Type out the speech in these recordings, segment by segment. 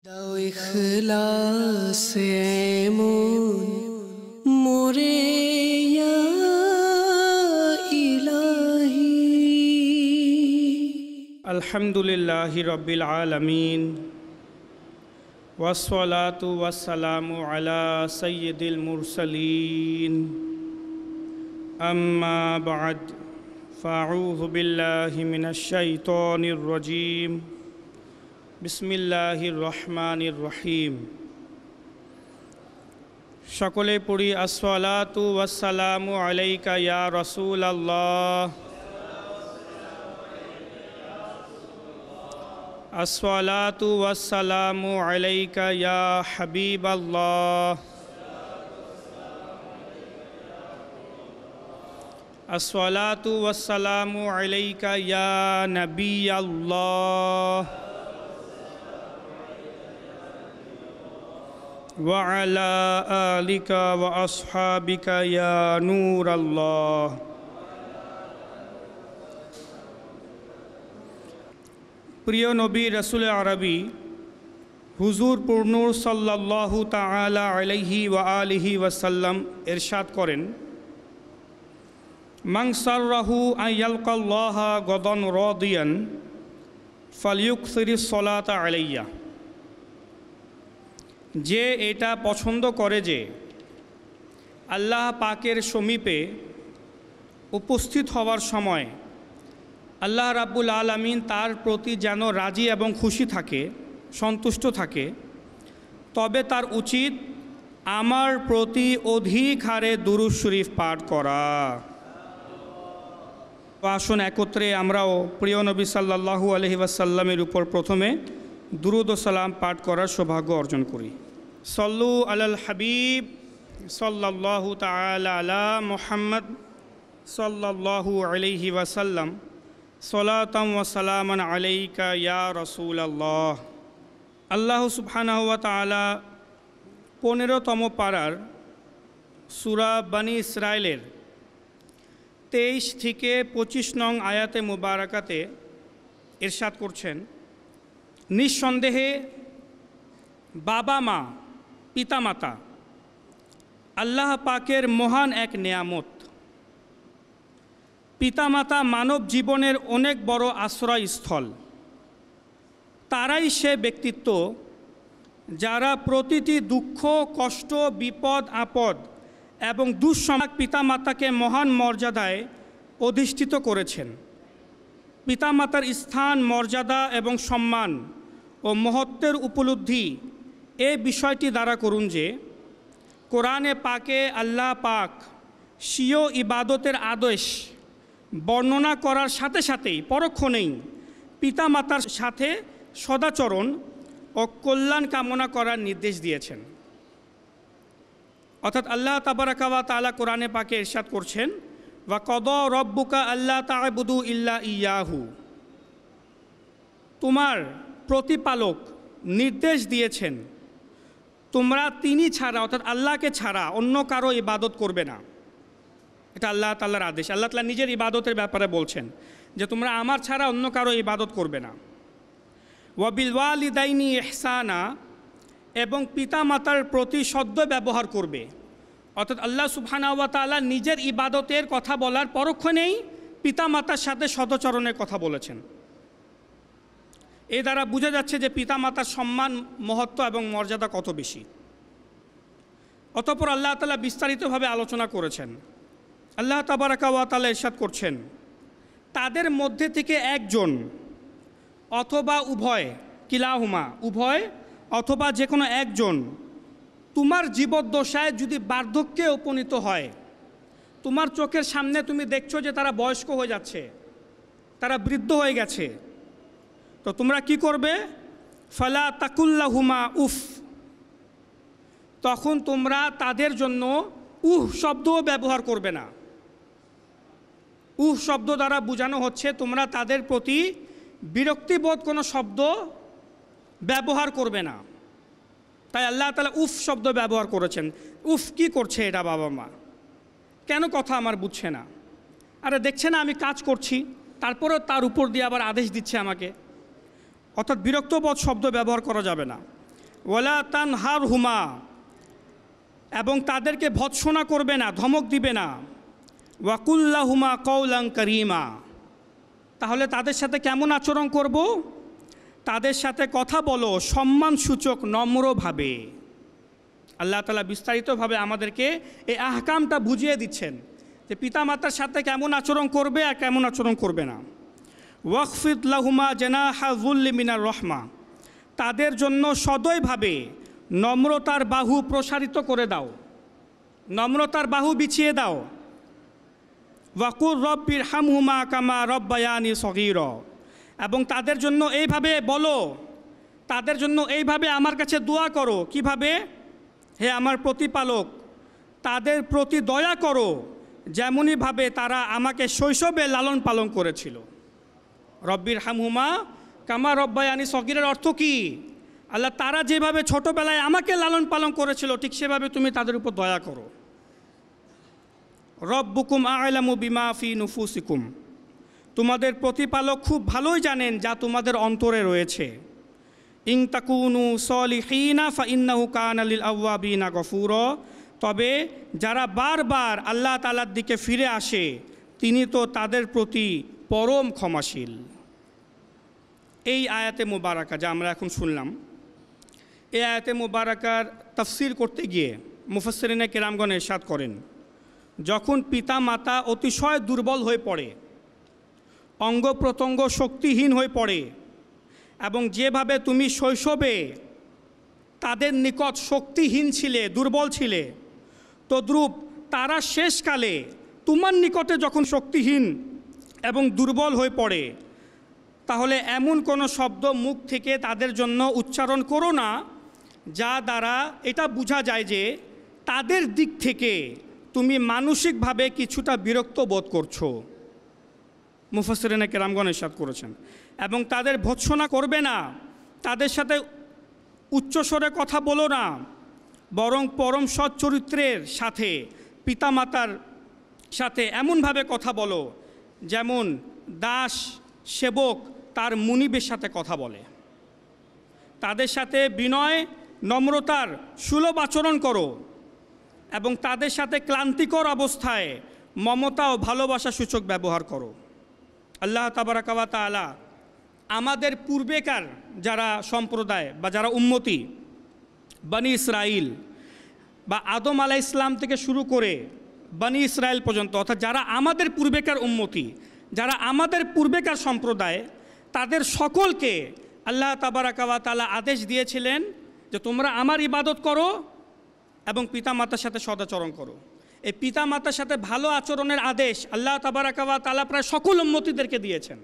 দাও ইখলাসে এমন মোরে ইয়া ইলাহি। আলহামদুলিল্লাহি রাব্বিল আলামিন ওয়াসসালাতু ওয়াসসালামু আলা সাইয়্যিদিল মুরসালিন আম্মা বা'দ ফাআউযু বিল্লাহি মিনাশ শাইতানির রাজীম বিসমিল্লাহির রহমানির রহিম। সকলে পড়ি আসসালাতু ওয়াসসালামু আলাইকা ইয়া রাসূলাল্লাহ, আসসালাতু ওয়াসসালামু আলাইকা ইয়া হাবিবাল্লাহ, আসসালাতু ওয়াসসালামু আলাইকা ইয়া নাবিয়াল্লাহ ওয়া আলা আলিকা ওয়া আসহাবিকা ইয়া নূরাল্লাহ। প্রিয় নবী রসুল আরবি হুজুর পুরনুর সাল্লাল্লাহু তাআলা আলাইহি ওয়া আলিহি ওয়াসাল্লাম ইরশাদ করেন, মান সাররাহু আন ইয়ালকাল্লাহা গাদান রাদিয়ান ফালইউকসিরিস সালাতা আলাইয়া। যে এটা পছন্দ করে যে আল্লাহ পাকের সমীপে উপস্থিত হওয়ার সময় আল্লাহ রাব্বুল আলামিন তার প্রতি যেন রাজি এবং খুশি থাকে, সন্তুষ্ট থাকে, তবে তার উচিত আমার প্রতি অধিক হারে দুরূদ শরীফ পাঠ করা। আসুন একত্রে আমরাও প্রিয় নবী সাল্লাল্লাহু আলাইহি ওয়াসাল্লামের উপর প্রথমে দুরূদ ও সালাম পাঠ করার সৌভাগ্য অর্জন করি। সল্লু আলাল হাবিব সাল্লাল্লাহু তাআলা আলা মুহাম্মদ সাল্লাল্লাহু আলাইহি ওয়াসাল্লাম সলাতাম ওয়া সালামান আলাইকা ইয়া রাসূলাল্লাহ। আল্লাহ সুবহানাহু ওয়া তাআলা 15তম পারার সূরা বনী ইসরাইলের 23 থেকে 25 নং আয়াতে মুবারাকাতে ইরশাদ করছেন, নিঃসন্দেহে বাবা মা পিতামাতা আল্লাহ পাকের মহান এক নেয়ামত। পিতামাতা মানব জীবনের অনেক বড় আশ্রয়স্থল। তারাই সে ব্যক্তিত্ব যারা প্রতিটি দুঃখ, কষ্ট, বিপদ, আপদ এবং দুঃসময় পিতামাতাকে মহান মর্যাদায় অধিষ্ঠিত করেছেন। পিতামাতার স্থান, মর্যাদা এবং সম্মান ও মহত্বের উপলব্ধি এই বিষয়টি দ্বারা করুন যে কোরআনে পাকে আল্লাহ পাক স্বীয় ইবাদতের আদেশ বর্ণনা করার সাথে সাথেই পরক্ষণেই পিতামাতার সাথে সদাচরণ ও কল্যাণ কামনা করার নির্দেশ দিয়েছেন। অর্থাৎ আল্লাহ তাবারাকা ওয়া তাআলা কোরআনে পাকে ইরশাদ করছেন, ওয়া কদা রব্বুকা আল্লা তা'বুদু ইল্লা ইয়াহু। তোমার প্রতিপালক নির্দেশ দিয়েছেন তোমরা তিনি ছাড়া অর্থাৎ আল্লাহকে ছাড়া অন্য কারো ইবাদত করবে না। এটা আল্লাহ তাআলার আদেশ। আল্লাহ তাআলা নিজের ইবাদতের ব্যাপারে বলছেন যে তোমরা আমার ছাড়া অন্য কারো ইবাদত করবে না। ওয়া বিল ওয়ালিদাইনি ইহসানা, এবং পিতামাতার প্রতি সদ্য ব্যবহার করবে। অর্থাৎ আল্লাহ সুবহানাহু ওয়া তাআলা নিজের ইবাদতের কথা বলার পরক্ষণেই পিতামাতার সাথে সদাচরণের কথা বলেছেন। এ দ্বারা বোঝা যাচ্ছে যে পিতামাতার সম্মান, মহত্ব এবং মর্যাদা কত বেশি। অতঃপর আল্লাহ তাআলা বিস্তারিতভাবে আলোচনা করেছেন। আল্লাহ তাবারাকা ওয়া তাআলা ইরশাদ করছেন, তাদের মধ্যে থেকে একজন অথবা উভয়, কিলাহুমা উভয় অথবা যে কোনো একজন তোমার জীবদ্দশায় যদি বার্ধক্যে উপনীত হয়, তোমার চোখের সামনে তুমি দেখছো যে তারা বয়স্ক হয়ে যাচ্ছে, তারা বৃদ্ধ হয়ে গেছে, তো তোমরা কি করবে? ফালা তাকুল্লাহুমা উফ, তখন তোমরা তাদের জন্য শব্দও ব্যবহার করবে না। শব্দ দ্বারা বোঝানো হচ্ছে তোমরা তাদের প্রতি বিরক্তিবোধ কোনো শব্দ ব্যবহার করবে না। তাই আল্লাহ তাআলা শব্দ ব্যবহার করেছেন। কি করছে এটা বাবা মা? কেন কথা আমার বুঝছে না? আরে দেখছে না আমি কাজ করছি, তারপরেও তার উপর দিয়ে আবার আদেশ দিচ্ছে আমাকে। অর্থাৎ বিরক্তবোধ শব্দ ব্যবহার করা যাবে না। ওয়ালা তানহারহুমা, এবং তাদেরকে ভৎসনা করবে না, ধমক দিবে না। ওয়াকুল্লাহুমা কওলান কারীমা, তাহলে তাদের সাথে কেমন আচরণ করব? তাদের সাথে কথা বলো সম্মানসূচক নম্রভাবে। আল্লাহ তাআলা বিস্তারিতভাবে আমাদেরকে এই আহকামটা বুঝিয়ে দিচ্ছেন যে পিতামাতার সাথে কেমন আচরণ করবে আর কেমন আচরণ করবে না। ওয়াকফিদ লাহুমা জানাহা যুল্লি মিনার রহমা, তাদের জন্য সদয়ভাবে নম্রতার বাহু প্রসারিত করে দাও, নম্রতার বাহু বিছিয়ে দাও। ওয়াকুর রব্বির হামহুমা কামা রব্বায়ানি সগীরা, এবং তাদের জন্য এইভাবে বলো, তাদের জন্য এইভাবে আমার কাছে দোয়া করো। কিভাবে? হে আমার প্রতিপালক, তাদের প্রতি দয়া করো যেমনইভাবে তারা আমাকে শৈশবে লালন পালন করেছিল। রব্বির হামহুমা কামা রব্বায়ানি সগীরার অর্থ কি? আল্লাহ, তারা যেভাবে ছোটোবেলায় আমাকে লালন পালন করেছিল ঠিক সেভাবে তুমি তাদের উপর দয়া করো। রব্বুকুম আ'লামু বিমা ফি নুফুসিকুম, তোমাদের প্রতিপালক খুব ভালোই জানেন যা তোমাদের অন্তরে রয়েছে। ইন তাকুনু সলিহিনা ফা ইন্নাহু কানা লিল আওয়াবিনা গফুরা, তবে যারা বারবার আল্লাহ তাআলার দিকে ফিরে আসে তিনি তো তাদের প্রতি পরম ক্ষমাশীল। এই আয়াতে মুবারাকা যা আমরা এখন শুনলাম, এই আয়াতে মুবারাকার তাফসির করতে গিয়ে মুফাসসিরিনে কেরামগণ ইরশাদ করেন, যখন পিতা মাতা অতিশয় দুর্বল হয়ে পড়ে, অঙ্গ প্রত্যঙ্গ শক্তিহীন হয়ে পড়ে, এবং যেভাবে তুমি শৈশবে তাদের নিকট শক্তিহীন ছিলে, দুর্বল ছিলে, তদ্রূপ তারা শেষকালে তোমার নিকটে যখন শক্তিহীন এবং দুর্বল হয়ে পড়ে, তাহলে এমন কোনো শব্দ মুখ থেকে তাদের জন্য উচ্চারণ করো না যা দ্বারা এটা বোঝা যায় যে তাদের দিক থেকে তুমি মানসিকভাবে কিছুটা বিরক্ত বোধ করছো। মুফাসসিরিনে কেরামগণ ইরশাদ করেছেন। এবং তাদের ভৎসনা করবে না, তাদের সাথে উচ্চস্বরে কথা বলো না, বরং পরম সৎ চরিত্রের সাথে পিতামাতার সাথে এমনভাবে কথা বলো যেমন দাস সেবক তার মুনিবের সাথে কথা বলে। তাদের সাথে বিনয় নম্রতার সুলভ আচরণ করো, এবং তাদের সাথে ক্লান্তিকর অবস্থায় মমতা ও ভালোবাসা সূচক ব্যবহার করো। আল্লাহ তাবারাকা ওয়া তাআলা আমাদের পূর্বেকার যারা সম্প্রদায় বা যারা উম্মতি বনি ইসরাইল বা আদম আলাইহিস সালাম থেকে শুরু করে বনি ইসরাইল পর্যন্ত, অর্থাৎ যারা আমাদের পূর্বেকার উম্মতি, যারা আমাদের পূর্বেকার সম্প্রদায়, তাদের সকলকে আল্লাহ তাবারাকা ওয়া তাআলা আদেশ দিয়েছিলেন যে তোমরা আমার ইবাদত করো এবং পিতামাতার সাথে সদাচরণ করো। এই পিতামাতার সাথে ভালো আচরণের আদেশ আল্লাহ তাবারাকা ওয়া তাআলা প্রায় সকল উম্মতিদেরকে দিয়েছেন,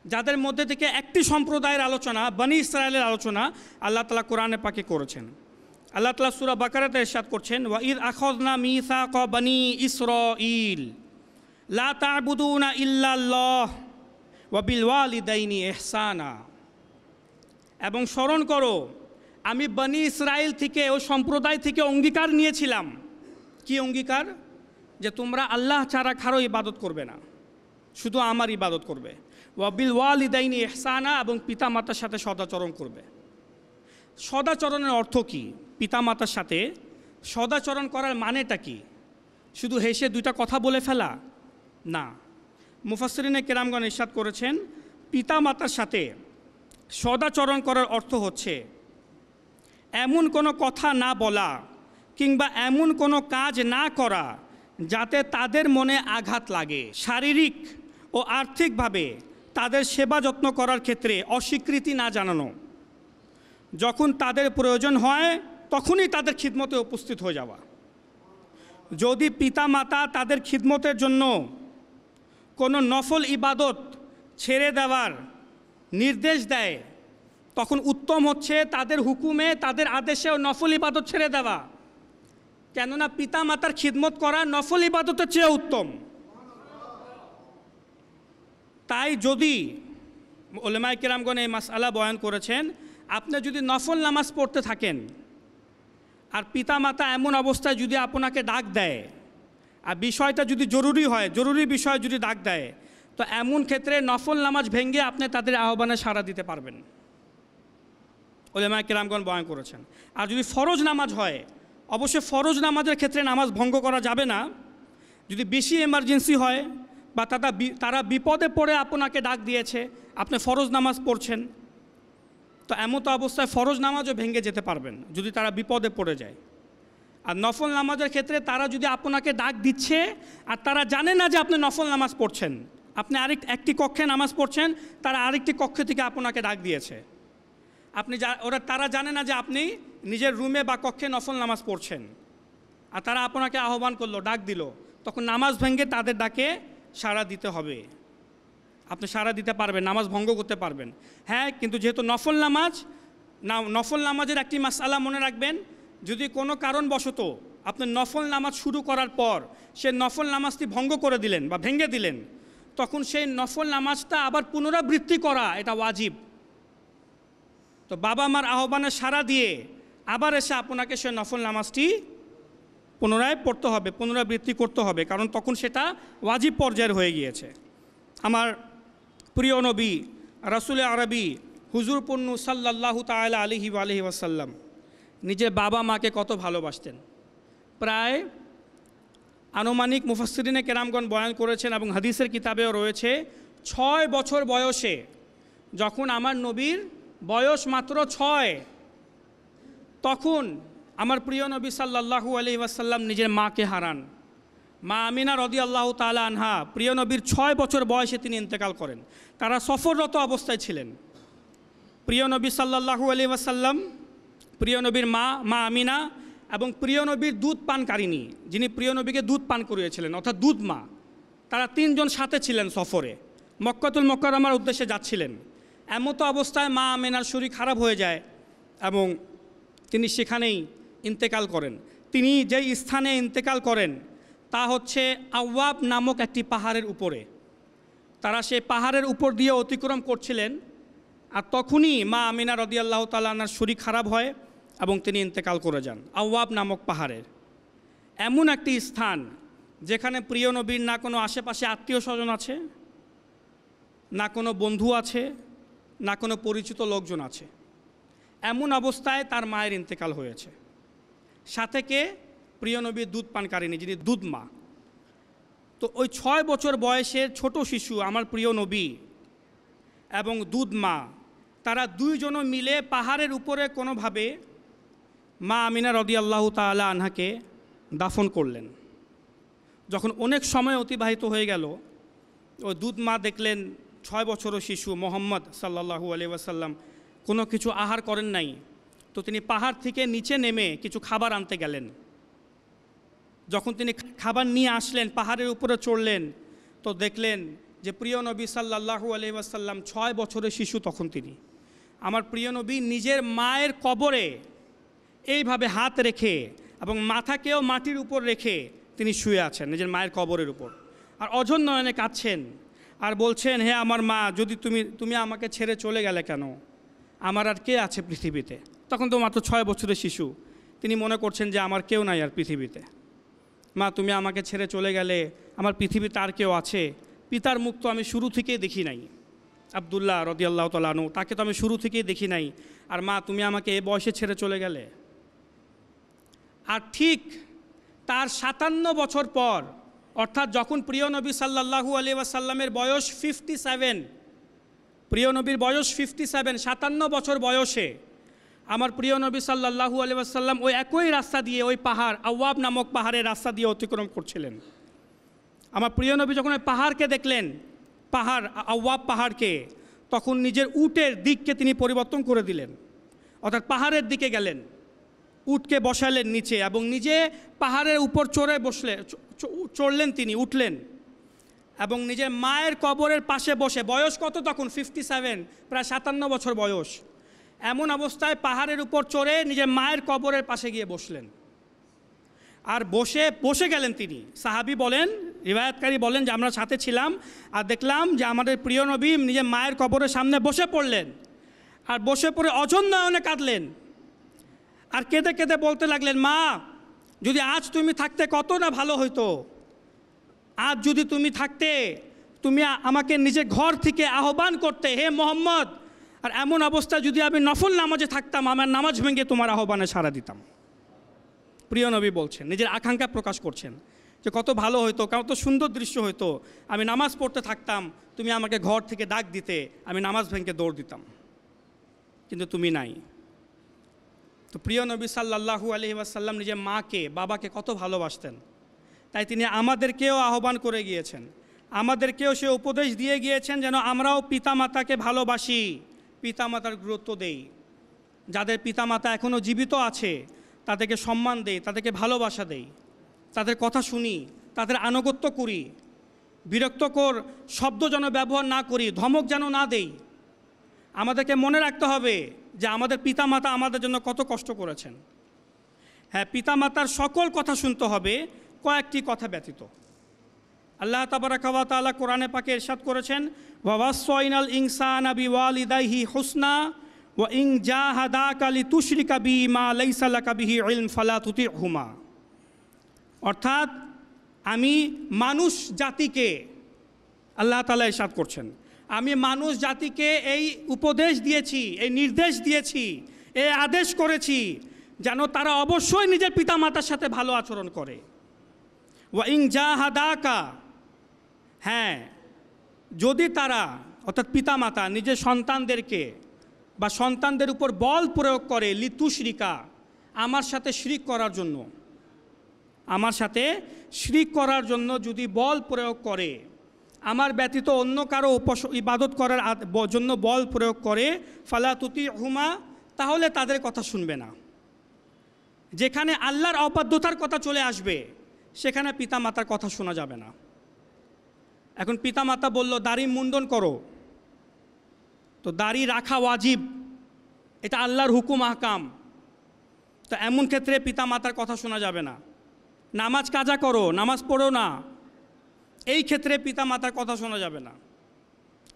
যাদের মধ্যে থেকে একটি সম্প্রদায়ের আলোচনা, বনি ইসরায়েলের আলোচনা আল্লাহ তাআলা কোরআনে পাকে করেছেন। আল্লাহ তাআলা সূরা বাকারাতে ইরশাদ করছেন, ওয়া ইয আখাযনা মিসাকা বনি ইসরাঈল লা তা'বুদুনা ইল্লাল্লাহ ওয়া বিল ওয়ালিদাইনি ইহসানা, এবং স্মরণ করো আমি বনি ইসরাইল থেকে, ও সম্প্রদায় থেকে অঙ্গীকার নিয়েছিলাম। কি অঙ্গীকার? যে তোমরা আল্লাহ ছাড়া কারো ইবাদত করবে না, শুধু আমার ইবাদত করবে। ওয়া বিল ওয়ালিদাইনি ইহসানা, এবং পিতামাতার সাথে সদাচরণ করবে। সদাচরণের অর্থ কি? পিতামাতার সাথে সদাচরণ করার মানেটা কি? শুধু হেসে দুইটা কথা বলে ফেলা না। মুফাসসিরিনে কেরামগণ ইরশাদ করেছেন, পিতামাতার সাথে সদাচরণ করার অর্থ হচ্ছে এমন কোনো কথা না বলা কিংবা এমন কোনো কাজ না করা যাতে তাদের মনে আঘাত লাগে। শারীরিক ও আর্থিকভাবে তাদের সেবা যত্ন করার ক্ষেত্রে অস্বীকৃতি না জানানো, যখন তাদের প্রয়োজন হয় তখনই তাদের খিদমতে উপস্থিত হয়ে যাওয়া। যদি পিতামাতা তাদের খিদমতের জন্য কোনো নফল ইবাদত ছেড়ে দেওয়ার নির্দেশ দেয়, তখন উত্তম হচ্ছে তাদের হুকুমে, তাদের আদেশে নফল ইবাদত ছেড়ে দেওয়া। কেননা পিতামাতার খিদমত করা নফল ইবাদতের চেয়ে উত্তম। তাই যদি উলামায়ে কেরামগণ এই মাসআলা বয়ান করেছেন, আপনি যদি নফল নামাজ পড়তে থাকেন আর পিতামাতা এমন অবস্থায় যদি আপনাকে ডাক দেয়, আর বিষয়টা যদি জরুরি হয়, জরুরি বিষয় যদি ডাক দেয়, তো এমন ক্ষেত্রে নফল নামাজ ভেঙে আপনি তাদের আহ্বানে সাড়া দিতে পারবেন। উলামায়ে কেরামগণ বয়ান করেছেন। আর যদি ফরজ নামাজ হয়, অবশ্যই ফরজ নামাজের ক্ষেত্রে নামাজ ভঙ্গ করা যাবে না। যদি বেশি এমার্জেন্সি হয় বা তারা বিপদে পড়ে আপনাকে ডাক দিয়েছে, আপনি ফরজ নামাজ পড়ছেন, তো এমতো অবস্থায় ফরজ নামাজও ভেঙে যেতে পারবেন যদি তারা বিপদে পড়ে যায়। আর নফল নামাজের ক্ষেত্রে তারা যদি আপনাকে ডাক দিচ্ছে আর তারা জানে না যে আপনি নফল নামাজ পড়ছেন, আপনি একটি কক্ষে নামাজ পড়ছেন, তারা আরেকটি কক্ষ থেকে আপনাকে ডাক দিয়েছে, তারা জানে না যে আপনি নিজের রুমে বা কক্ষে নফল নামাজ পড়ছেন, আর তারা আপনাকে আহ্বান করলো, ডাক দিল, তখন নামাজ ভেঙে তাদের ডাকে সাড়া দিতে হবে। আপনি সাড়া দিতে পারবেন, নামাজ ভঙ্গ করতে পারবেন। হ্যাঁ, কিন্তু যেহেতু নফল নামাজের একটি মাসআলা মনে রাখবেন, যদি কোনো কারণবশত আপনি নফল নামাজ শুরু করার পর সে নফল নামাজটি ভঙ্গ করে দিলেন বা ভেঙে দিলেন, তখন সেই নফল নামাজটা আবার পুনরাবৃত্তি করা এটা ওয়াজিব। তো বাবা মার আহ্বানে সাড়া দিয়ে আবার এসে আপনাকে সে নফল নামাজটি পুনরায় পড়তে হবে, পুনরাবৃত্তি করতে হবে, কারণ তখন সেটা ওয়াজিব পর্যায়ের হয়ে গিয়েছে। আমার প্রিয় নবী রাসূল আরবি হুজুর পূর্ণ সাল্লাল্লাহু তাআলা আলাইহি ওয়াসাল্লাম নিজের বাবা মাকে কত ভালোবাসতেন। প্রায় আনুমানিক মুফাসসিরিনে কেরামগণ বয়ান করেছেন এবং হাদিসের কিতাবেও রয়েছে, 6 বছর বয়সে, যখন আমার নবীর বয়স মাত্র 6, তখন আমার প্রিয় নবী সাল্লাল্লাহু আলাইহি ওয়াসাল্লাম নিজের মাকে হারান। মা আমিনা রাদিয়াল্লাহু তাআলা আনহা, প্রিয় নবীর 6 বছর বয়সে তিনি ইন্তেকাল করেন। তারা সফররত অবস্থায় ছিলেন। প্রিয় নবী সাল্লাল্লাহু আলাইহি ওয়াসাল্লাম, প্রিয় নবীর মা আমিনা এবং প্রিয় নবীর দুধ পানকারিনী, যিনি প্রিয় নবীকে দুধ পান করিয়েছিলেন, অর্থাৎ দুধ মা, তারা 3 জন সাথে ছিলেন সফরে, মক্কাতুল মুকাররমার উদ্দেশ্যে যাচ্ছিলেন। এমতো অবস্থায় মা আমিনার শরীর খারাপ হয়ে যায় এবং তিনি সেখানেই ইন্তেকাল করেন। তিনি যেই স্থানে ইন্তেকাল করেন তা হচ্ছে আওয়াব নামক একটি পাহাড়ের উপরে। তারা সেই পাহাড়ের উপর দিয়ে অতিক্রম করছিলেন, আর তখনই মা আমিনা রাদিয়াল্লাহু তাআলা আনহার শরীর খারাপ হয় এবং তিনি ইন্তেকাল করে যান আওয়াব নামক পাহাড়ের। এমন একটি স্থান যেখানে প্রিয় নবীর না কোনো আশেপাশে আত্মীয় স্বজন আছে, না কোনো বন্ধু আছে, না কোনো পরিচিত লোকজন আছে। এমন অবস্থায় তার মায়ের ইন্তেকাল হয়েছে। সাথে কে? প্রিয় নবীর দুধ পানকারিনী, যিনি দুধ মা। তো ওই 6 বছর বয়সের ছোট শিশু আমার প্রিয় নবী এবং দুধ মা, তারা 2 জন মিলে পাহাড়ের উপরে কোনোভাবে মা আমিনা রাদিয়াল্লাহু তাআলা আনহাকে দাফন করলেন। যখন অনেক সময় অতিবাহিত হয়ে গেল, ওই দুধ মা দেখলেন 6 বছরের শিশু মুহাম্মদ সাল্লাল্লাহু আলাইহি ওয়াসাল্লাম কোনো কিছু আহার করেন নাই। তো তিনি পাহাড় থেকে নিচে নেমে কিছু খাবার আনতে গেলেন। যখন তিনি খাবার নিয়ে আসলেন, পাহাড়ের উপরে চড়লেন, তো দেখলেন যে প্রিয় নবী সাল্লাল্লাহু আলাইহি ওয়াসাল্লাম 6 বছরের শিশু তখন তিনি। আমার প্রিয় নবী নিজের মায়ের কবরে এইভাবে হাত রেখে এবং মাথাকেও মাটির উপর রেখে তিনি শুয়ে আছেন নিজের মায়ের কবরের উপর, আর অঝর নয়নে কাঁদছেন আর বলছেন, হে আমার মা, যদি তুমি আমাকে ছেড়ে চলে গেলে কেন? আমার আর কে আছে পৃথিবীতে? তখন তো মাত্র 6 বছরের শিশু, তিনি মনে করছেন যে আমার কেউ নাই আর পৃথিবীতে। মা, তুমি আমাকে ছেড়ে চলে গেলে আমার পৃথিবীতে আর কেউ আছে? পিতার মুখ তো আমি শুরু থেকেই দেখি নাই, আব্দুল্লাহ রাদিয়াল্লাহু তাআলা আনহু, তাকে তো আমি শুরু থেকেই দেখি নাই, আর মা তুমি আমাকে এ বয়সে ছেড়ে চলে গেলে। আর ঠিক তার 57 বছর পর, অর্থাৎ যখন প্রিয় নবী সাল্লাল্লাহু আলাইহি ওয়াসাল্লামের বয়স 57, প্রিয় নবীর বয়স 57, 57 বছর বয়সে আমার প্রিয় নবী সাল্লাল্লাহু আলাইহি ওয়াসাল্লাম ওই একই রাস্তা দিয়ে, ওই পাহাড় আওয়াব নামক পাহাড়ের রাস্তা দিয়ে অতিক্রম করছিলেন। আমার প্রিয় নবী যখন ওই পাহাড়কে দেখলেন, আওয়াব পাহাড়কে, তখন নিজের উটের দিককে তিনি পরিবর্তন করে দিলেন, অর্থাৎ পাহাড়ের দিকে গেলেন, উটকে বসালেন নিচে এবং নিজে পাহাড়ের উপর চড়লেন, তিনি উঠলেন এবং নিজের মায়ের কবরের পাশে বসে, বয়স কত তখন? 57, প্রায় 57 বছর বয়স। এমন অবস্থায় পাহাড়ের উপর চড়ে নিজের মায়ের কবরের পাশে গিয়ে বসলেন, আর বসে গেলেন তিনি। সাহাবী বলেন, রিওয়ায়াতকারী বলেন যে আমরা সাথে ছিলাম আর দেখলাম যে আমাদের প্রিয় নবী নিজের মায়ের কবরের সামনে বসে পড়লেন, আর বসে পড়ে অঝর নয়নে কাঁদলেন, আর কেঁদে কেঁদে বলতে লাগলেন, মা, যদি আজ তুমি থাকতে কত না ভালো হইতো। আজ যদি তুমি থাকতে, তুমি আমাকে নিজের ঘর থেকে আহ্বান করতে, হে মোহাম্মদ, আর এমন অবস্থায় যদি আমি নফল নামাজে থাকতাম, আমার নামাজ ভেঙে তোমার আহ্বানে সাড়া দিতাম। প্রিয় নবী বলছেন, নিজের আকাঙ্ক্ষা প্রকাশ করছেন যে কত ভালো হতো, কত সুন্দর দৃশ্য হতো, আমি নামাজ পড়তে থাকতাম, তুমি আমাকে ঘর থেকে ডাক দিতে, আমি নামাজ ভেঙে দৌড় দিতাম, কিন্তু তুমি নাই। তো প্রিয় নবী সাল্লাল্লাহু আলাইহি ওয়াসাল্লাম নিজের মাকে, বাবাকে কত ভালোবাসতেন, তাই তিনি আমাদেরকেও আহ্বান করে গিয়েছেন, আমাদেরকেও সে উপদেশ দিয়ে গিয়েছেন যেন আমরাও পিতামাতাকে ভালোবাসি, পিতামাতার গুরুত্ব দেই। যাদের পিতামাতা এখনও জীবিত আছে তাদেরকে সম্মান দেই, তাদেরকে ভালোবাসা দেই, তাদের কথা শুনি, তাদের আনুগত্য করি, বিরক্তকর শব্দ যেন ব্যবহার না করি, ধমক যেন না দেই। আমাদেরকে মনে রাখতে হবে যে আমাদের পিতামাতা আমাদের জন্য কত কষ্ট করেছেন। হ্যাঁ, পিতামাতার সকল কথা শুনতে হবে, কয়েকটি কথা ব্যতীত। আল্লাহ তাবারাকা ওয়া তাআলা কোরআনে পাকে ইরশাদ করেছেন, ওয়া ওয়াসাইনাল ইনসানা বিওয়ালিদাইহি হুসনা ওয়া ইন জাহাদাকা লিতুশরিকা বি মা লাইসা লাকা বিহি ইলম ফালা তুতিহুমা। অর্থাৎ আমি মানুষ জাতিকে, আল্লাহ তাআলা ইরশাদ করছেন, আমি মানুষ জাতিকে এই উপদেশ দিয়েছি, এই নির্দেশ দিয়েছি, এই আদেশ করেছি যেন তারা অবশ্যই নিজের পিতামাতার সাথে ভালো আচরণ করে। ওয়া ইন জাহাদাকা, হ্যাঁ, যদি তারা অর্থাৎ পিতামাতা নিজের সন্তানদেরকে বা সন্তানদের উপর বল প্রয়োগ করে, লিতুশরিকা, আমার সাথে শিরিক করার জন্য, আমার সাথে শিরিক করার জন্য যদি বল প্রয়োগ করে, আমার ব্যতীত অন্য কারো ইবাদত করার জন্য বল প্রয়োগ করে, ফালা তুতিহুমা, তাহলে তাদের কথা শুনবে না। যেখানে আল্লাহর অবাধ্যতার কথা চলে আসবে সেখানে পিতামাতার কথা শোনা যাবে না। এখন পিতামাতা বলল দাড়ি মুন্ডন করো, তো দাড়ি রাখা ওয়াজিব, এটা আল্লাহর হুকুম আহকাম, তো এমন ক্ষেত্রে পিতামাতার কথা শোনা যাবে না। নামাজ কাজা করো, নামাজ পড়ো না, এই ক্ষেত্রে পিতামাতার কথা শোনা যাবে না,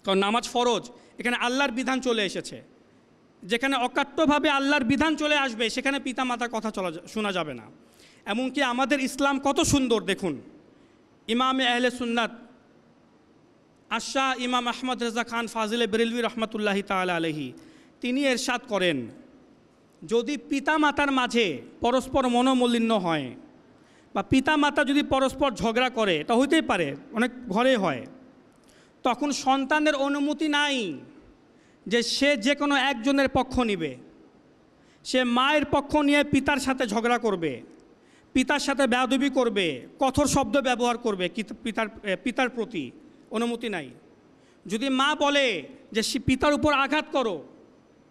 কারণ নামাজ ফরজ, এখানে আল্লাহর বিধান চলে এসেছে। যেখানে অকাট্যভাবে আল্লাহর বিধান চলে আসবে সেখানে পিতামাতার কথা শোনা যাবে না। এমনকি আমাদের ইসলাম কত সুন্দর দেখুন, ইমামে আহলে সুন্নাত আশা ইমাম আহমদ রেজা খান ফাজিলে বেরেলভি রহমতুল্লাহি তাআলা আলাইহি, তিনি ইরশাদ করেন, যদি পিতামাতার মাঝে পরস্পর মনোমালিন্য হয় বা পিতামাতা যদি পরস্পর ঝগড়া করে, তা হইতেই পারে, অনেক ঘরে হয়, তখন সন্তানের অনুমতি নাই যে সে যে কোনো একজনের পক্ষ নিবে। সে মায়ের পক্ষ নিয়ে পিতার সাথে ঝগড়া করবে, পিতার সাথে বেয়াদবি করবে, কঠোর শব্দ ব্যবহার করবে, পিতার প্রতি অনুমতি নাই। যদি মা বলে যে পিতার উপর আঘাত করো,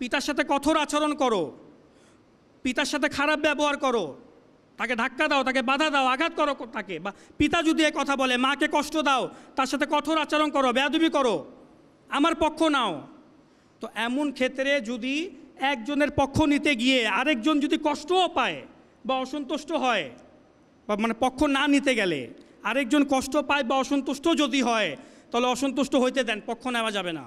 পিতার সাথে কঠোর আচরণ করো, পিতার সাথে খারাপ ব্যবহার করো, তাকে ধাক্কা দাও, তাকে বাধা দাও, আঘাত করো তাকে, বা পিতা যদি এ কথা বলে মাকে কষ্ট দাও, তার সাথে কঠোর আচরণ করো, বেয়াদবি করো, আমার পক্ষ নাও, তো এমন ক্ষেত্রে যদি একজনের পক্ষ নিতে গিয়ে আরেকজন যদি কষ্টও পায় বা অসন্তুষ্ট হয়, বা মানে পক্ষ না নিতে গেলে আরেকজন কষ্ট পায় বা অসন্তুষ্ট যদি হয়, তাহলে অসন্তুষ্ট হইতে দেন, পক্ষ নেওয়া যাবে না।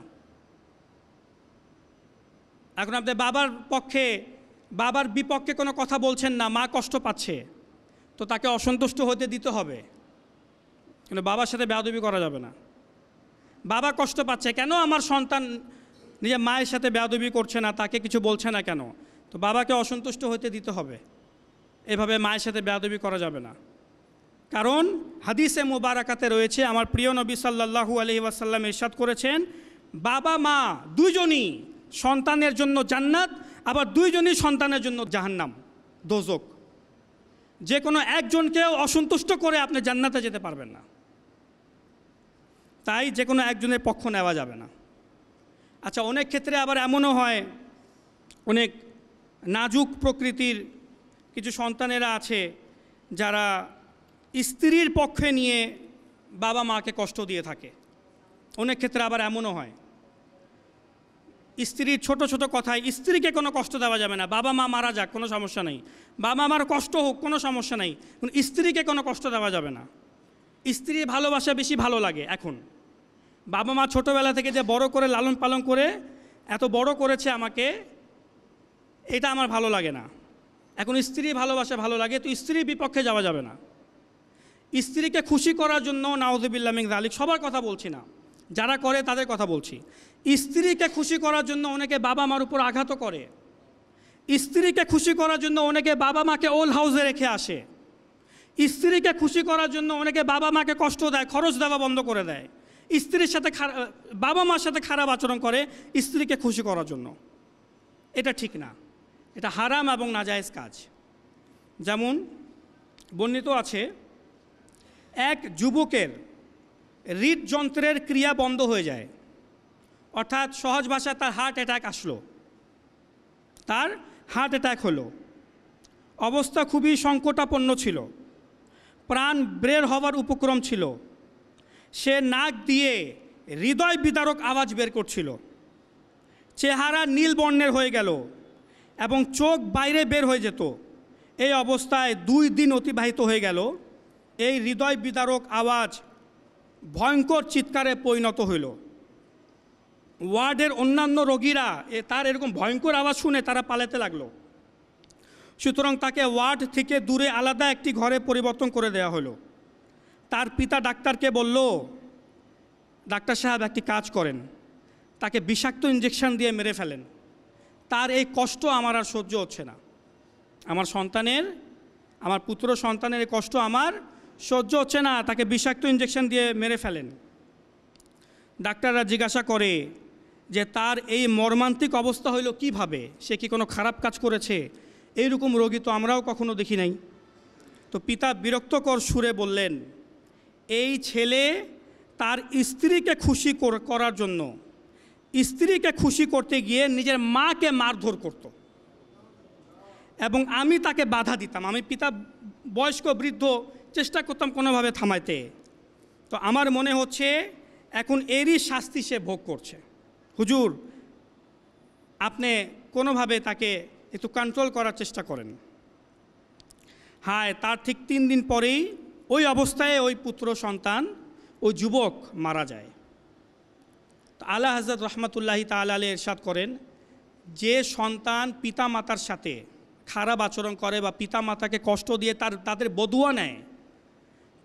এখন আপনি বাবার বিপক্ষে কোনো কথা বলছেন না, মা কষ্ট পাচ্ছে, তো তাকে অসন্তুষ্ট হতে দিতে হবে, কিন্তু বাবার সাথে বেয়াদবি করা যাবে না। বাবা কষ্ট পাচ্ছে, কেন আমার সন্তান নিজের মায়ের সাথে বেয়াদবি করছে না, তাকে কিছু বলছে না কেন, তো বাবাকে অসন্তুষ্ট হতে দিতে হবে। এভাবে মায়ের সাথে বেয়াদবি করা যাবে না, কারণ হাদিসে মুবারাকাতে রয়েছে, আমার প্রিয় নবী সাল্লাল্লাহু আলাইহি ওয়াসাল্লাম ইরশাদ করেছেন, বাবা মা দুইজনই সন্তানের জন্য জান্নাত, আবার দুইজনই সন্তানের জন্য জাহান্নাম, দোজক। যে কোনো একজনকেও অসন্তুষ্ট করে আপনি জান্নাতে যেতে পারবেন না, তাই যে কোনো একজনের পক্ষ নেওয়া যাবে না। আচ্ছা, অনেক ক্ষেত্রে আবার এমনও হয়, অনেক নাজুক প্রকৃতির কিছু সন্তানেরা আছে যারা স্ত্রীর পক্ষে নিয়ে বাবা মাকে কষ্ট দিয়ে থাকে। অনেক ক্ষেত্রে আবার এমনও হয়, স্ত্রীর ছোট ছোট কথায় স্ত্রীকে কোনো কষ্ট দেওয়া যাবে না। বাবা মা মারা যাক, কোনো সমস্যা নেই, বাবা মার কষ্ট হোক, কোনো সমস্যা নেই, কিন্তু স্ত্রীকে কোনো কষ্ট দেওয়া যাবে না। স্ত্রীর ভালোবাসা বেশি ভালো লাগে। এখন বাবা মা ছোটোবেলা থেকে যে বড় করে লালন পালন করে এত বড় করেছে আমাকে, এটা আমার ভালো লাগে না। এখন স্ত্রীর ভালোবাসা ভালো লাগে, তো স্ত্রীর বিপক্ষে যাওয়া যাবে না। স্ত্রীকে খুশি করার জন্য, নাউযুবিল্লাহ মিন যালিক, সবার কথা বলছি না, যারা করে তাদের কথা বলছি। স্ত্রীকে খুশি করার জন্য অনেকে বাবা মার উপর আঘাত করে, স্ত্রীকে খুশি করার জন্য অনেকে বাবা মাকে ওল্ড হাউসে রেখে আসে, স্ত্রীকে খুশি করার জন্য অনেকে বাবা মাকে কষ্ট দেয়, খরচ দেওয়া বন্ধ করে দেয়, স্ত্রীর সাথে বাবা মার সাথে খারাপ আচরণ করে স্ত্রীকে খুশি করার জন্য। এটা ঠিক না, এটা হারাম এবং নাজায়েজ কাজ। যেমন বর্ণিত আছে, এক যুবকের হৃদযন্ত্রের ক্রিয়া বন্ধ হয়ে যায়, অর্থাৎ সহজ ভাষায় তার হার্ট অ্যাটাক আসলো, তার হার্ট অ্যাটাক হলো, অবস্থা খুবই সংকটাপন্ন ছিল, প্রাণ বের হওয়ার উপক্রম ছিল, সে নাক দিয়ে হৃদয় বিদারক আওয়াজ বের করছিল, চেহারা নীল বর্ণের হয়ে গেল এবং চোখ বাইরে বের হয়ে যেত। এই অবস্থায় 2 দিন অতিবাহিত হয়ে গেল। এই হৃদয় বিদারক আওয়াজ ভয়ঙ্কর চিৎকারে পরিণত হইল। ওয়ার্ডের অন্যান্য রোগীরা তার এরকম ভয়ঙ্কর আওয়াজ শুনে তারা পালাতে লাগলো। সুতরাং তাকে ওয়ার্ড থেকে দূরে আলাদা একটি ঘরে পরিবর্তন করে দেওয়া হলো। তার পিতা ডাক্তারকে বলল, ডাক্তার সাহেব একটি কাজ করেন, তাকে বিষাক্ত ইঞ্জেকশন দিয়ে মেরে ফেলেন, তার এই কষ্ট আমার আর সহ্য হচ্ছে না, আমার পুত্র সন্তানের এই কষ্ট আমার সহ্য হচ্ছে না, তাকে বিষাক্ত ইঞ্জেকশন দিয়ে মেরে ফেলেন। ডাক্তাররা জিজ্ঞাসা করে যে তার এই মর্মান্তিক অবস্থা হইল কিভাবে, সে কি কোনো খারাপ কাজ করেছে? এইরকম রোগী তো আমরাও কখনো দেখি নাই। তো পিতা বিরক্তকর সুরে বললেন, এই ছেলে তার স্ত্রীকে খুশি করার জন্য স্ত্রীকে খুশি করতে গিয়ে নিজের মাকে মারধর করত এবং আমি তাকে বাধা দিতাম। আমি পিতা বয়স্ক বৃদ্ধ, চেষ্টা করতাম কোনোভাবে থামাইতে। তো আমার মনে হচ্ছে এখন এরই শাস্তি সে ভোগ করছে। হুজুর, আপনি কোনোভাবে তাকে একটু কন্ট্রোল করার চেষ্টা করেন। হায়, তার ঠিক 3 দিন পরেই ওই অবস্থায় ওই পুত্র সন্তান, ওই যুবক মারা যায়। তো আলা হযরত রহমতুল্লাহি তাআলা আলাইহি ইরশাদ করেন, যে সন্তান পিতা মাতার সাথে খারাপ আচরণ করে বা পিতা মাতাকে কষ্ট দিয়ে তাদের বদুয়া নেয়,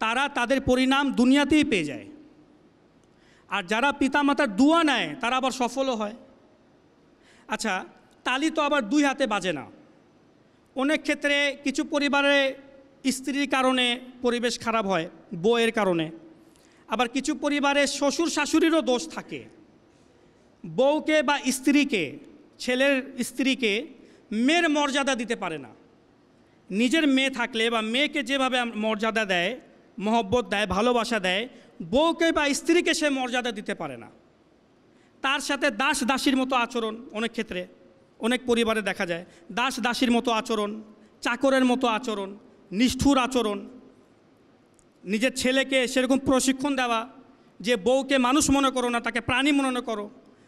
তারা তাদের পরিণাম দুনিয়াতেই পেয়ে যায়। আর যারা পিতা মাতার দুয়া নেয় তারা আবার সফলও হয়। আচ্ছা, তালি তো আবার 2 হাতে বাজে না। অনেক ক্ষেত্রে কিছু পরিবারে স্ত্রীর কারণে পরিবেশ খারাপ হয়, বউয়ের কারণে। আবার কিছু পরিবারে শ্বশুর শাশুড়িরও দোষ থাকে। বউকে বা স্ত্রীকে, ছেলের স্ত্রীকে মেয়ের মর্যাদা দিতে পারে না। নিজের মেয়ে থাকলে বা মেয়েকে যেভাবে মর্যাদা দেয়, মহব্বত দেয়, ভালোবাসা দেয়, বউকে বা স্ত্রীকে সে মর্যাদা দিতে পারে না। তার সাথে দাস দাসীর মতো আচরণ, অনেক ক্ষেত্রে অনেক পরিবারে দেখা যায় দাস দাসীর মতো আচরণ, চাকরের মতো আচরণ, নিষ্ঠুর আচরণ। নিজের ছেলেকে সেরকম প্রশিক্ষণ দেওয়া যে বউকে মানুষ মনে করো না, তাকে প্রাণী মনে করো,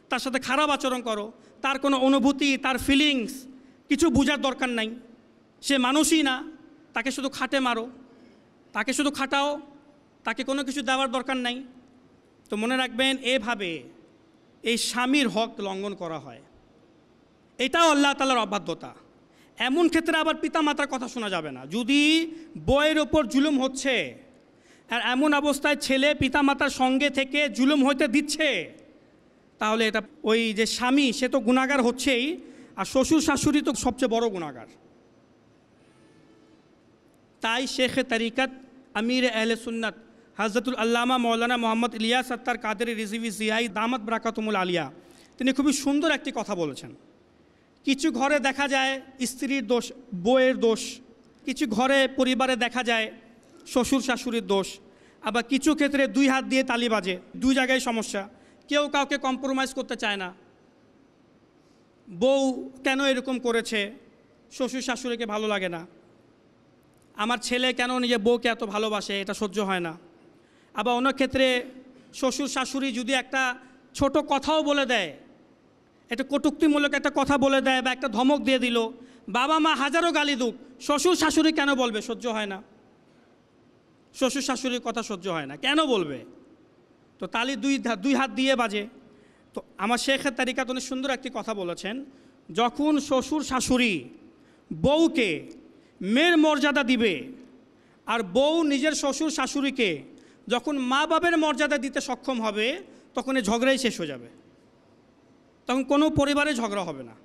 তার সাথে খারাপ আচরণ করো, তার কোনো অনুভূতি, তার ফিলিংস কিছু বোঝার দরকার নাই, সে মানুষই না, তাকে শুধু খাটে মারো, তাকে শুধু খাটাও, তাকে কোনো কিছু দেওয়ার দরকার নাই। তো মনে রাখবেন, এভাবে এই স্বামীর হক লঙ্ঘন করা হয়। এটাও আল্লাহ তাআলার অবাধ্যতা। এমন ক্ষেত্রে আবার পিতা মাতার কথা শোনা যাবে না। যদি বউয়ের ওপর জুলুম হচ্ছে আর এমন অবস্থায় ছেলে পিতা মাতার সঙ্গে থেকে জুলুম হইতে দিচ্ছে, তাহলে এটা ওই যে স্বামী সে তো গুনাহগার হচ্ছেই, আর শ্বশুর শাশুড়ি তো সবচেয়ে বড় গুনাহগার। তাই শেখে তরিকত আমির আহলে সুন্নাত হযরতুল আল্লামা মৌলানা মোহাম্মদ ইলিয়াস আত্তার কাদেরী রিজভী জিয়াই দামাত বারাকাতুমুল আলিয়া তিনি খুবই সুন্দর একটি কথা বলেছেন। কিছু ঘরে দেখা যায় স্ত্রীর দোষ, বউয়ের দোষ, কিছু ঘরে পরিবারে দেখা যায় শ্বশুর শাশুড়ির দোষ, আবার কিছু ক্ষেত্রে 2 হাত দিয়ে তালি বাজে, 2 জায়গায় সমস্যা। কেউ কাউকে কম্প্রোমাইজ করতে চায় না। বউ কেন এরকম করেছে, শ্বশুর শাশুড়িকে ভালো লাগে না, আমার ছেলে কেন নিজের বউকে এত ভালোবাসে, এটা সহ্য হয় না। আবার অনেক ক্ষেত্রে শ্বশুর শাশুড়ি যদি একটা ছোট কথাও বলে দেয়, একটা কটূক্তিমূলক একটা কথা বলে দেয় বা একটা ধমক দিয়ে দিল, বাবা মা হাজারো গালি দুক, শ্বশুর শাশুড়ি কেন বলবে, সহ্য হয় না, শ্বশুর শাশুড়ির কথা সহ্য হয় না, কেন বলবে? তো তালি 2 হাত দিয়ে বাজে। তো আমার শেখের তারিকাত অনেক সুন্দর একটি কথা বলেছেন, যখন শ্বশুর শাশুড়ি বউকে মেয়ের মর্যাদা দিবে আর বউ নিজের শ্বশুর শাশুড়িকে যখন মা বাবার মর্যাদা দিতে সক্ষম হবে, তখন এই ঝগড়াই শেষ হয়ে যাবে, তখন কোনো পরিবারে ঝগড়া হবে না।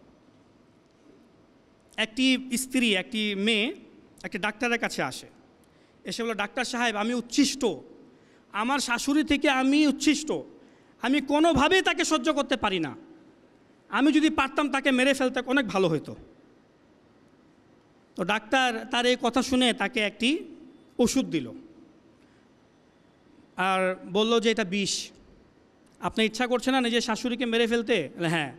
একটি স্ত্রী, একটি মেয়ে একটি ডাক্তারের কাছে আসে, এসে বলল, ডাক্তার সাহেব আমি উচ্ছিষ্ট, আমার শাশুড়ি থেকে আমি উচ্ছিষ্ট, আমি কোনোভাবেই তাকে সহ্য করতে পারি না, আমি যদি পারতাম তাকে মেরে ফেলতে অনেক ভালো হতো। তো ডাক্তার তার এই কথা শুনে তাকে একটি ওষুধ দিল আর বলল যে এটা বিষ, আপনি ইচ্ছা করছে না নিজের শাশুড়িকে মেরে ফেলতে? হ্যাঁ,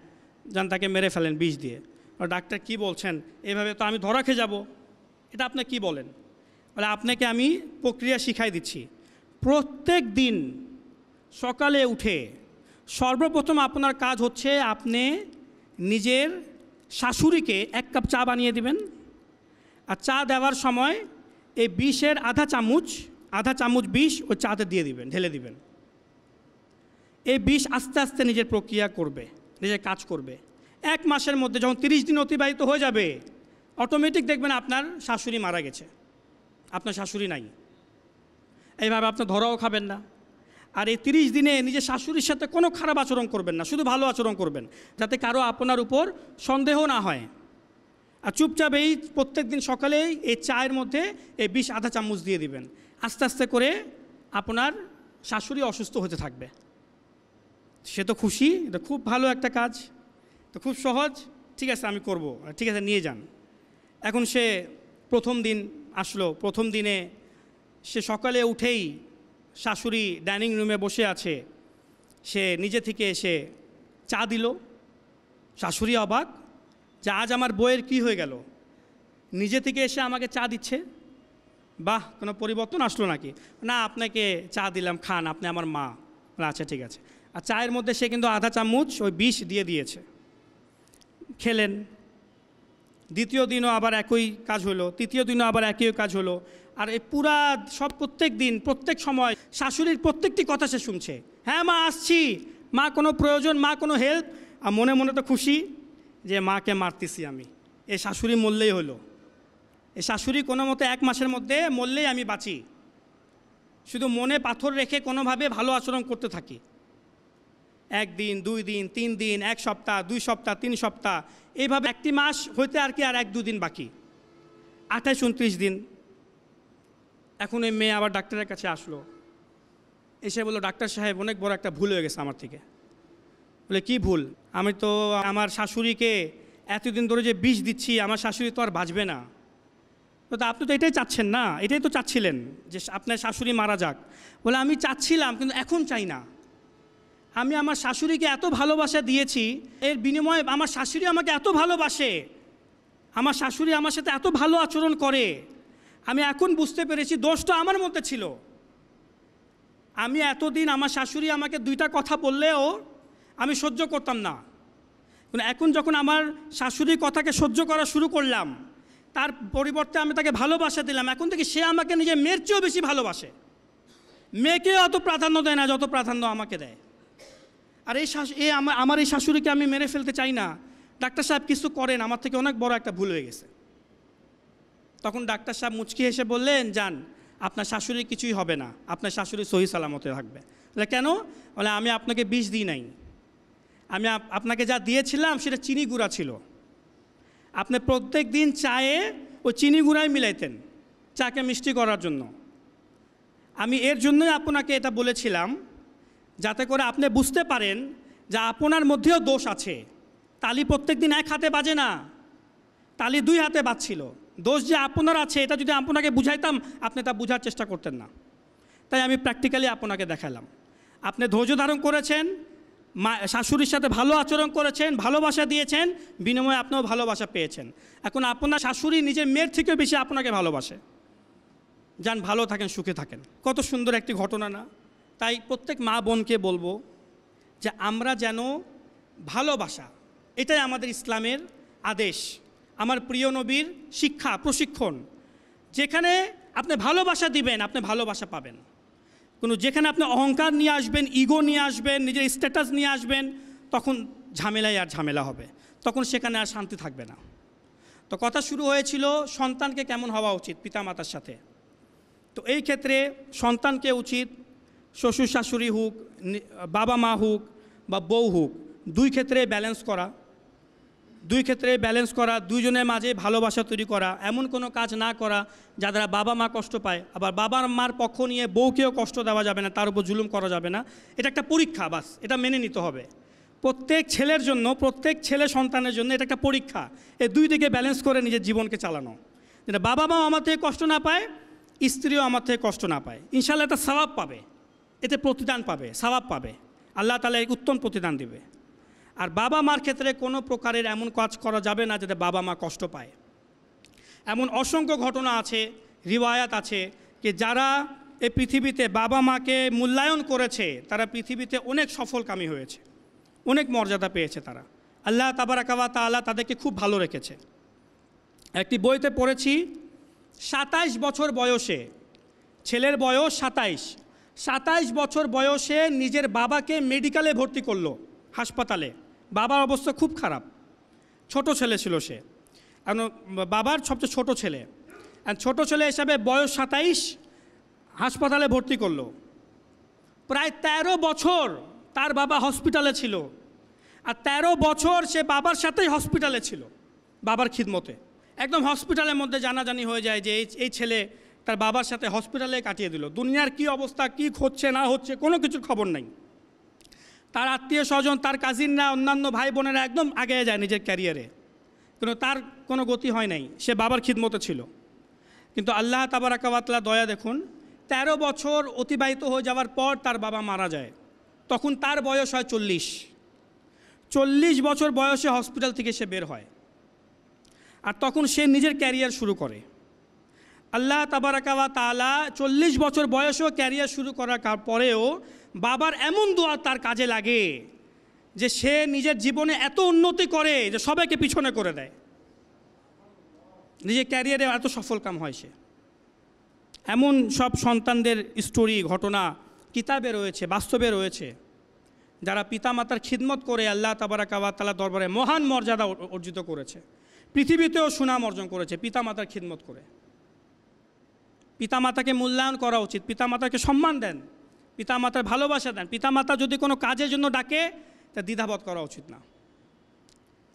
যান তাকে মেরে ফেলেন বিষ দিয়ে। আর ডাক্তার কি বলছেন, এভাবে তো আমি ধরা খেয়ে যাব, এটা আপনি কি বলেন? বলে আপনাকে আমি প্রক্রিয়া শিখাই দিচ্ছি। প্রত্যেক দিন সকালে উঠে সর্বপ্রথম আপনার কাজ হচ্ছে আপনি নিজের শাশুড়িকে 1 কাপ চা বানিয়ে দিবেন, আর চা দেওয়ার সময় এই বিষের আধা চামচ বিষ ওই চাতে দিয়ে দিবেন, ঢেলে দিবেন। এই বিষ আস্তে আস্তে নিজের প্রক্রিয়া করবে, নিজের কাজ করবে। 1 মাসের মধ্যে যখন 30 দিন অতিবাহিত হয়ে যাবে, অটোমেটিক দেখবেন আপনার শাশুড়ি মারা গেছে, আপনার শাশুড়ি নাই। এইভাবে আপনি ধরাও খাবেন না। আর এই 30 দিনে নিজের শাশুড়ির সাথে কোনো খারাপ আচরণ করবেন না, শুধু ভালো আচরণ করবেন, যাতে কারো আপনার উপর সন্দেহ না হয়। আর চুপচাপ এই প্রত্যেক দিন সকালেই এই চায়ের মধ্যে এই বিষ আধা চামচ দিয়ে দিবেন। আস্তে আস্তে করে আপনার শাশুড়ি অসুস্থ হতে থাকবে। সে তো খুশি, এটা খুব ভালো একটা কাজ, তো খুব সহজ, ঠিক আছে আমি করব, ঠিক আছে নিয়ে যান। এখন সে প্রথম দিন আসলো, প্রথম দিনে সে সকালে উঠেই শাশুড়ি ডাইনিং রুমে বসে আছে, সে নিজে থেকে এসে চা দিল। শাশুড়ি অবাক যে আজ আমার বউয়ের কি হয়ে গেল, নিজে থেকে এসে আমাকে চা দিচ্ছে, বাহ কোনো পরিবর্তন আসলো নাকি? না, আপনাকে চা দিলাম, খান, আপনি আমার মা। আচ্ছা ঠিক আছে। আর চায়ের মধ্যে সে কিন্তু আধা চামচ ওই বিষ দিয়ে দিয়েছে, খেলেন। দ্বিতীয় দিনও আবার একই কাজ হলো, তৃতীয় দিনও আবার একই কাজ হলো। আর এই পুরা সব প্রত্যেক দিন প্রত্যেক সময় শাশুড়ির প্রত্যেকটি কথা সে শুনছে। হ্যাঁ মা আসছি, মা কোনো প্রয়োজন, মা কোনো হেল্প, আর মনে মনে তো খুশি যে মাকে মারতেছি আমি, এ শাশুড়ি মরলেই হলো, এ শাশুড়ি কোনো মতো 1 মাসের মধ্যে মরলেই আমি বাঁচি। শুধু মনে পাথর রেখে কোনোভাবে ভালো আচরণ করতে থাকি। 1 দিন, 2 দিন, 3 দিন, 1 সপ্তাহ, 2 সপ্তাহ, 3 সপ্তাহ, এইভাবে 1টি মাস হইতে আর কি আর 1-2 দিন বাকি, 28-29 দিন। এখন ওই মেয়ে আবার ডাক্তারের কাছে আসলো, এসে বললো, ডাক্তার সাহেব অনেক বড় একটা ভুল হয়ে গেছে আমার থেকে। বলে কি ভুল? আমি তো আমার শাশুড়িকে এতদিন ধরে যে বিষ দিচ্ছি, আমার শাশুড়ি তো আর বাঁচবে না। তো আপনি তো এটাই চাচ্ছেন না, এটাই তো চাচ্ছিলেন যে আপনার শাশুড়ি মারা যাক। বলে আমি চাচ্ছিলাম, কিন্তু এখন চাই না। আমি আমার শাশুড়িকে এত ভালোবাসা দিয়েছি, এর বিনিময়ে আমার শাশুড়ি আমাকে এত ভালোবাসে, আমার শাশুড়ি আমার সাথে এত ভালো আচরণ করে, আমি এখন বুঝতে পেরেছি দোষটা আমার মধ্যে ছিল। আমি এতদিন আমার শাশুড়ি আমাকে 2টা কথা বললেও আমি সহ্য করতাম না, কিন্তু এখন যখন আমার শাশুড়ির কথাকে সহ্য করা শুরু করলাম, তার পরিবর্তে আমি তাকে ভালোবাসা দিলাম, এখন থেকে সে আমাকে নিজের মেয়ের চেয়েও বেশি ভালোবাসে। মেয়েকে অত প্রাধান্য দেয় না যত প্রাধান্য আমাকে দেয়। আর আমার এই শাশুড়িকে আমি মেরে ফেলতে চাই না, ডাক্তার সাহেব কিছু করেন, আমার থেকে অনেক বড় একটা ভুল হয়ে গেছে। তখন ডাক্তার সাহেব মুচকি হেসে বললেন, যান, আপনার শাশুড়ির কিছুই হবে না, আপনার শাশুড়ি সহি সালামতে থাকবে। বলে কেন? বলে আমি আপনাকে বিষ দিই নাই, আমি আপনাকে যা দিয়েছিলাম সেটা চিনি গুঁড়া ছিল। আপনি প্রত্যেক দিন চায়ে ওই চিনি গুঁড়াই মিলাইতেন চাকে মিষ্টি করার জন্য। আমি এর জন্যই আপনাকে এটা বলেছিলাম, যাতে করে আপনি বুঝতে পারেন যে আপনার মধ্যেও দোষ আছে। তালি প্রত্যেক দিন 1 হাতে বাজে না, তালি 2 হাতে বাজছিল। দোষ যে আপনার আছে এটা যদি আপনাকে বুঝাইতাম, আপনি তা বোঝার চেষ্টা করতেন না। তাই আমি প্র্যাকটিক্যালি আপনাকে দেখালাম। আপনি ধৈর্য ধারণ করেছেন, শাশুড়ির সাথে ভালো আচরণ করেছেন, ভালোবাসা দিয়েছেন, বিনিময়ে আপনিও ভালোবাসা পেয়েছেন। এখন আপনার শাশুড়ি নিজের মেয়ের থেকেও বেশি আপনাকে ভালোবাসে। যান, ভালো থাকেন, সুখে থাকেন। কত সুন্দর একটি ঘটনা না? তাই প্রত্যেক মা বোনকে বলবো যে আমরা যেন ভালোবাসা, এটাই আমাদের ইসলামের আদেশ, আমার প্রিয় নবীর শিক্ষা, প্রশিক্ষণ। যেখানে আপনি ভালোবাসা দিবেন, আপনি ভালোবাসা পাবেন। যেখানে আপনি অহংকার নিয়ে আসবেন, ইগো নিয়ে আসবেন, নিজের স্ট্যাটাস নিয়ে আসবেন, তখন ঝামেলাই আর ঝামেলা হবে, তখন সেখানে আর শান্তি থাকবে না। তো কথা শুরু হয়েছিল সন্তানকে কেমন হওয়া উচিত পিতামাতার সাথে। তো এই ক্ষেত্রে সন্তানকে উচিত শ্বশুর শাশুড়ি হোক, বাবা মা হোক বা বউ হোক, দুই ক্ষেত্রে ব্যালেন্স করা, দুইজনের মাঝে ভালোবাসা তৈরি করা, এমন কোনো কাজ না করা যা দ্বারা বাবা মা কষ্ট পায়। আবার বাবা মার পক্ষ নিয়ে বউকেও কষ্ট দেওয়া যাবে না, তার উপর জুলুম করা যাবে না। এটা একটা পরীক্ষা, বাস এটা মেনে নিতে হবে। প্রত্যেক ছেলের জন্য, প্রত্যেক ছেলে সন্তানের জন্য এটা একটা পরীক্ষা। এই দুই দিকে ব্যালেন্স করে নিজের জীবনকে চালানো, যেটা বাবা মাও আমার থেকে কষ্ট না পায়, স্ত্রীও আমার থেকে কষ্ট না পায়। ইনশাআল্লাহ এটা সওয়াব পাবে, এতে প্রতিদান পাবে, সওয়াব পাবে, আল্লাহ তাআলা উত্তম প্রতিদান দেবে। আর বাবা মার ক্ষেত্রে কোনো প্রকারের এমন কাজ করা যাবে না যাতে বাবা মা কষ্ট পায়। এমন অসংখ্য ঘটনা আছে, রিওয়ায়াত আছে যে যারা এই পৃথিবীতে বাবা মাকে মূল্যায়ন করেছে তারা পৃথিবীতে অনেক সফলকামী হয়েছে, অনেক মর্যাদা পেয়েছে তারা। আল্লাহ তাবারাকা ওয়া তাআলা তাদেরকে খুব ভালো রেখেছে। একটি বইতে পড়েছি 27 বছর বয়সে, ছেলের বয়স 27 বছর বয়সে নিজের বাবাকে মেডিকেলে ভর্তি করলো, হাসপাতালে। বাবার অবস্থা খুব খারাপ, ছোট ছেলে ছিল সে, বাবার সবচেয়ে ছোট ছেলে, আর ছোট ছেলে হিসাবে বয়স 27, হাসপাতালে ভর্তি করলো। প্রায় 13 বছর তার বাবা হসপিটালে ছিল, আর 13 বছর সে বাবার সাথেই হসপিটালে ছিল, বাবার খিদমতে। একদম হসপিটালের মধ্যে জানাজানি হয়ে যায় যে এই ছেলে তার বাবার সাথে হসপিটালে কাটিয়ে দিল। দুনিয়ার কি অবস্থা, কি হচ্ছে না হচ্ছে কোনো কিছুর খবর নাই। তার আত্মীয় স্বজন, তার কাজিনরা, অন্যান্য ভাই বোনেরা একদম আগে যায় নিজের ক্যারিয়ারে, কিন্তু তার কোনো গতি হয় নাই, সে বাবার খিদমতে ছিল। কিন্তু আল্লাহ তাবারাকা ওয়া তাআলা দয়া দেখুন, 13 বছর অতিবাহিত হয়ে যাওয়ার পর তার বাবা মারা যায়। তখন তার বয়স হয় 40 বছর বয়সে হসপিটাল থেকে সে বের হয়, আর তখন সে নিজের ক্যারিয়ার শুরু করে। আল্লাহ তাবারাকা ওয়া তাআলা 40 বছর বয়সেও ক্যারিয়ার শুরু করার পরেও বাবার এমন দোয়া তার কাজে লাগে যে সে নিজের জীবনে এত উন্নতি করে যে সবাইকে পিছনে করে দেয়, নিজের ক্যারিয়ারে এত সফলকাম হয় সে। এমন সব সন্তানদের স্টোরি, ঘটনা কিতাবে রয়েছে, বাস্তবে রয়েছে, যারা পিতামাতার খিদমত করে আল্লাহ তাবারাকা ওয়া তাআলা দরবারে মহান মর্যাদা অর্জিত করেছে, পৃথিবীতেও সুনাম অর্জন করেছে পিতামাতার খিদমত করে। পিতামাতাকে মূল্যায়ন করা উচিত, পিতামাতাকে সম্মান দেন, পিতামাতার ভালোবাসা দেন। পিতামাতা যদি কোনো কাজের জন্য ডাকে তা দ্বিধাবোধ করা উচিত না।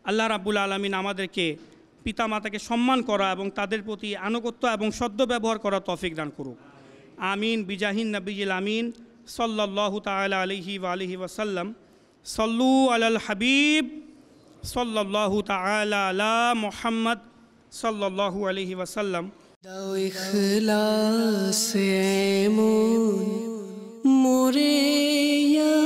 আল্লাহ রাব্বুল আলামিন আমাদেরকে পিতামাতাকে সম্মান করা এবং তাদের প্রতি আনুগত্য এবং সদ্ব্যবহার করা তৌফিক দান করুক। আমিন বিজাহিন নবিয়িল আমিন সাল্লাল্লাহু তাআলা আলাইহি ওয়া আলিহি ওয়া সাল্লাম। সাল্লু আলাল হাবিব সাল্লাল্লাহু তাআলা আলা মুহাম্মদ সাল্লাল্লাহু আলাইহি ওয়া সাল্লাম। দাও ইখলাস এমন মোরে ইয়া